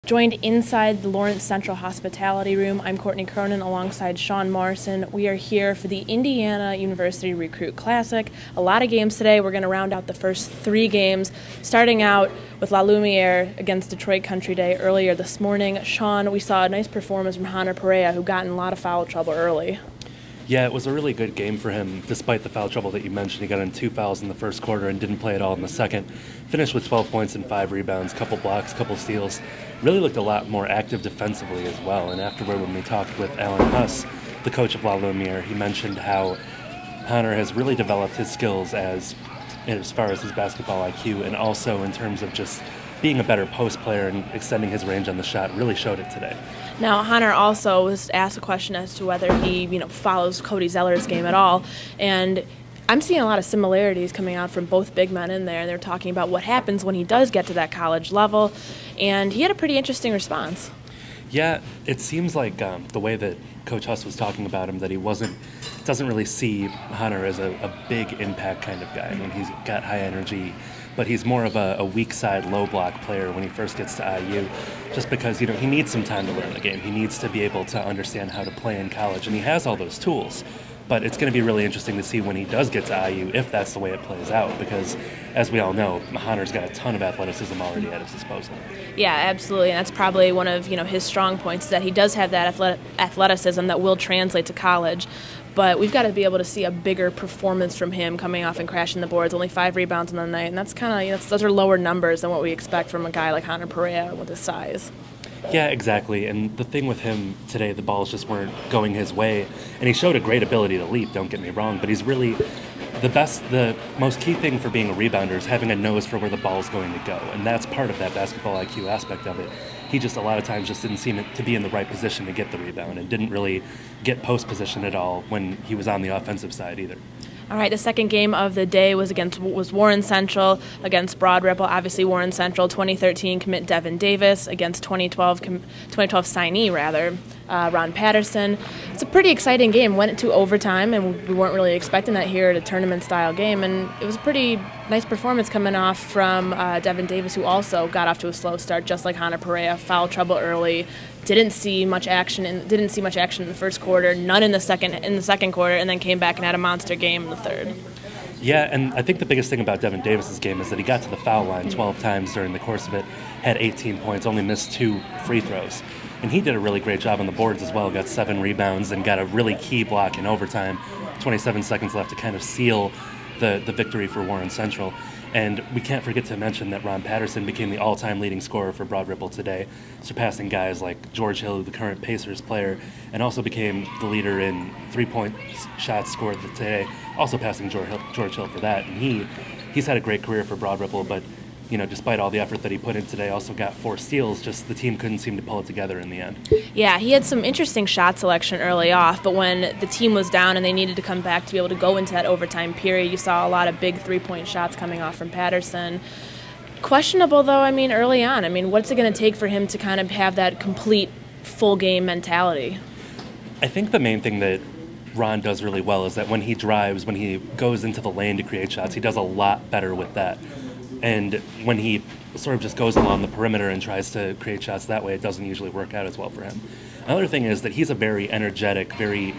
Joined inside the Lawrence Central Hospitality Room, I'm Courtney Cronin alongside Sean Morrison. We are here for the Indiana University Recruit Classic. A lot of games today. We're going to round out the first three games, starting out with Lumiere against Detroit Country Day earlier this morning. Sean, we saw a nice performance from Hunter Perea, who got in a lot of foul trouble early. Yeah, it was a really good game for him, despite the foul trouble that you mentioned. He got in 2 fouls in the first quarter and didn't play at all in the second. Finished with 12 points and 5 rebounds, couple blocks, couple steals. Really looked a lot more active defensively as well. And afterward, when we talked with Alan Huss, the coach of Lumiere, he mentioned how Hunter has really developed his skills as far as his basketball IQ, and also in terms of just being a better post player and extending his range on the shot. Really showed it today. Now, Hunter also was asked a question as to whether he, follows Cody Zeller's game at all, and I'm seeing a lot of similarities coming out from both big men in there. They're talking about what happens when he does get to that college level, and he had a pretty interesting response. Yeah, it seems like the way that Coach Huss was talking about him, that he doesn't really see Hunter as a big impact kind of guy. I mean, he's got high energy, but he's more of a weak side, low block player when he first gets to IU, just because he needs some time to learn the game. He needs to be able to understand how to play in college, and he has all those tools. But it's going to be really interesting to see when he does get to IU if that's the way it plays out, because as we all know, Hunter's got a ton of athleticism already at his disposal. Yeah, absolutely, and that's probably one of his strong points, is that he does have that athleticism that will translate to college. But we've got to be able to see a bigger performance from him coming off and crashing the boards. Only 5 rebounds in the night, and that's kind of those are lower numbers than what we expect from a guy like Hunter Perea with his size. Yeah, exactly. And the thing with him today, the balls just weren't going his way. And he showed a great ability to leap, don't get me wrong, but he's really the most key thing for being a rebounder is having a nose for where the ball's going to go. And that's part of that basketball IQ aspect of it. He just a lot of times just didn't seem to be in the right position to get the rebound, and didn't really get post position at all when he was on the offensive side either. All right, the second game of the day was Warren Central against Broad Ripple. Obviously, Warren Central 2013 commit Devin Davis against 2012 signee Ron Patterson. It's a pretty exciting game. Went into overtime, and we weren't really expecting that here at a tournament-style game. And it was a pretty nice performance coming off from Devin Davis, who also got off to a slow start, just like Hunter Perea. Foul trouble early. Didn't see much action in the first quarter. None in the second quarter, and then came back and had a monster game in the third. Yeah, and I think the biggest thing about Devin Davis's game is that he got to the foul line 12 times during the course of it, had 18 points, only missed 2 free throws. And he did a really great job on the boards as well, got 7 rebounds and got a really key block in overtime. 27 seconds left to kind of seal the victory for Warren Central. And we can't forget to mention that Ron Patterson became the all-time leading scorer for Broad Ripple today, surpassing guys like George Hill, the current Pacers player, and also became the leader in 3-point shots scored today, also passing George Hill for that. And he's had a great career for Broad Ripple, but despite all the effort that he put in today, also got 4 steals. Just the team couldn't seem to pull it together in the end. Yeah, he had some interesting shot selection early off, but when the team was down and they needed to come back to be able to go into that overtime period, you saw a lot of big 3-point shots coming off from Patterson. Questionable, though, early on. What's it going to take for him to kind of have that complete full game mentality? I think the main thing that Ron does really well is that when he drives, when he goes into the lane to create shots, he does a lot better with that. And when he sort of just goes along the perimeter and tries to create shots that way, it doesn't usually work out as well for him. Another thing is that he's a very energetic, very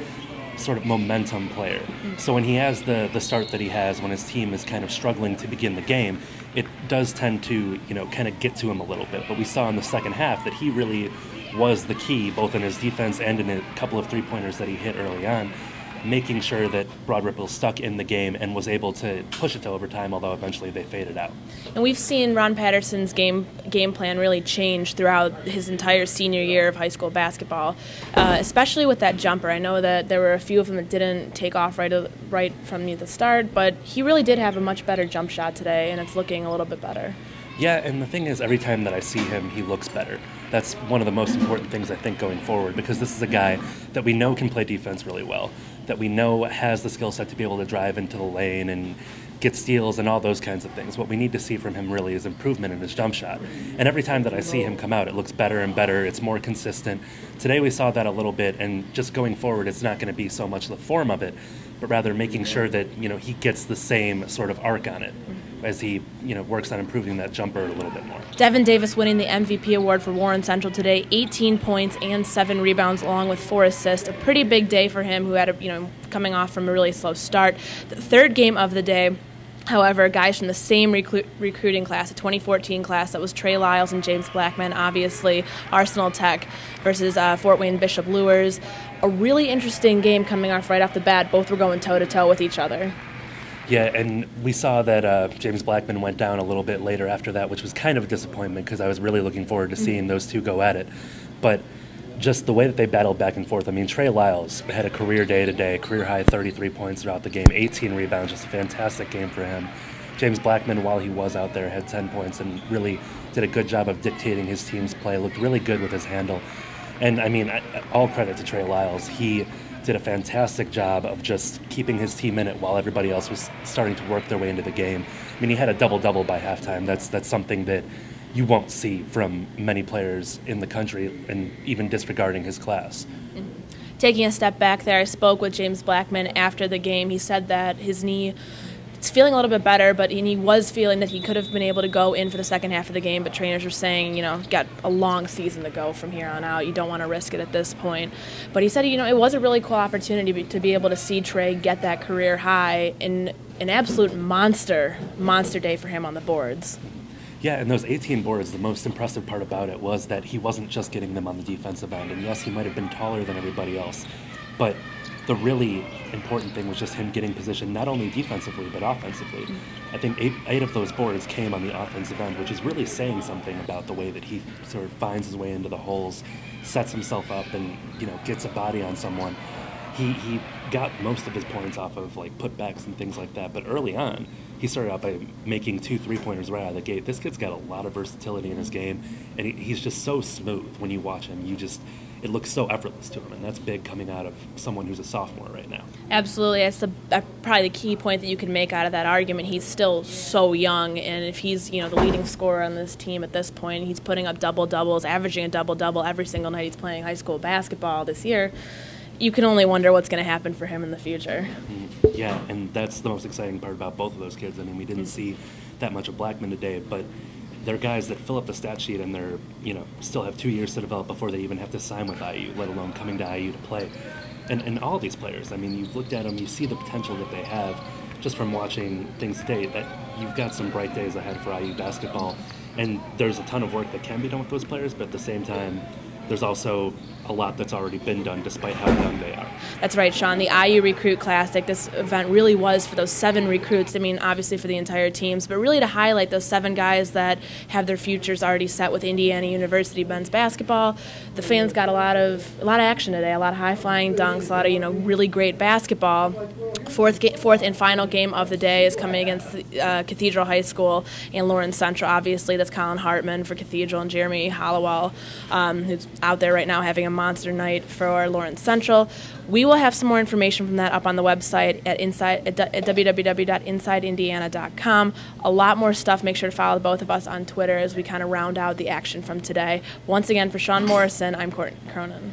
sort of momentum player. So when he has the start that he has, when his team is kind of struggling to begin the game, it does tend to, kind of get to him a little bit. But we saw in the second half that he really was the key, both in his defense and in a couple of 3-pointers that he hit early on, making sure that Broad Ripple stuck in the game and was able to push it to overtime, although eventually they faded out. And we've seen Ron Patterson's game plan really change throughout his entire senior year of high school basketball, especially with that jumper. I know that there were a few of them that didn't take off right from the start, but he really did have a much better jump shot today, and it's looking a little bit better. Yeah, and the thing is, every time that I see him, he looks better. That's one of the most important things, I think, going forward, because this is a guy that we know can play defense really well, that we know has the skill set to be able to drive into the lane and get steals and all those kinds of things. What we need to see from him really is improvement in his jump shot. And every time that I see him come out, it looks better and better. It's more consistent. Today we saw that a little bit, and just going forward, it's not going to be so much the form of it, but rather making sure that he gets the same sort of arc on it. as he works on improving that jumper a little bit more. Devin Davis winning the MVP award for Warren Central today, 18 points and 7 rebounds along with 4 assists. A pretty big day for him, who had coming off from a really slow start. The third game of the day, however, guys from the same recruiting class, a 2014 class, that was Trey Lyles and James Blackman, obviously, Arsenal Tech versus Fort Wayne Bishop Luers. A really interesting game coming off right off the bat. Both were going toe-to-toe with each other. Yeah, and we saw that James Blackman went down a little bit later after that, which was kind of a disappointment because I was really looking forward to seeing those two go at it. But just the way that they battled back and forth. I mean, Trey Lyles had a career day today, career high 33 points throughout the game, 18 rebounds, just a fantastic game for him. James Blackman, while he was out there, had 10 points and really did a good job of dictating his team's play, looked really good with his handle. And, I mean, all credit to Trey Lyles. He did a fantastic job of just keeping his team in it while everybody else was starting to work their way into the game. I mean, he had a double-double by halftime. That's something that you won't see from many players in the country, and even disregarding his class. Taking a step back there, I spoke with James Blackman after the game. He said that his knee is feeling a little bit better, but he was feeling that he could have been able to go in for the second half of the game, but trainers were saying, got a long season to go from here on out. You don't want to risk it at this point. But he said, it was a really cool opportunity to be able to see Trey get that career high in an absolute monster day for him on the boards. Yeah, and those 18 boards, the most impressive part about it was that he wasn't just getting them on the defensive end. And yes, he might have been taller than everybody else, but the really important thing was just him getting position, not only defensively, but offensively. I think eight of those boards came on the offensive end, which is really saying something about the way that he sort of finds his way into the holes, sets himself up, and gets a body on someone. He got most of his points off of putbacks and things like that, but early on, he started out by making 2 3-pointers right out of the gate. This kid's got a lot of versatility in his game, and he's just so smooth when you watch him. It looks so effortless to him, and that's big coming out of someone who's a sophomore right now. Absolutely. That's probably the key point that you can make out of that argument. He's still so young, and if he's the leading scorer on this team at this point, he's putting up double-doubles, averaging a double-double every single night he's playing high school basketball this year. You can only wonder what's going to happen for him in the future. Yeah, and that's the most exciting part about both of those kids. I mean, we didn't see that much of Blackman today, but they're guys that fill up the stat sheet, and they're still have 2 years to develop before they even have to sign with IU, let alone coming to IU to play. And all these players, I mean, you've looked at them, you see the potential that they have just from watching things today, that you've got some bright days ahead for IU basketball. And there's a ton of work that can be done with those players, but at the same time, there's also a lot that's already been done despite how young they are. That's right, Sean. The IU Recruit Classic, this event really was for those 7 recruits. I mean, obviously for the entire teams, but really to highlight those 7 guys that have their futures already set with Indiana University men's basketball. The fans got a lot of action today, a lot of high-flying dunks, a lot of really great basketball. Fourth and final game of the day is coming against Cathedral High School and Lawrence Central. Obviously, that's Colin Hartman for Cathedral and Jeremy Hollowell, who's out there right now having a monster night for Lawrence Central. We will have some more information from that up on the website at www.insideindiana.com. A lot more stuff. Make sure to follow both of us on Twitter as we kind of round out the action from today. Once again, for Sean Morrison, I'm Courtney Cronin.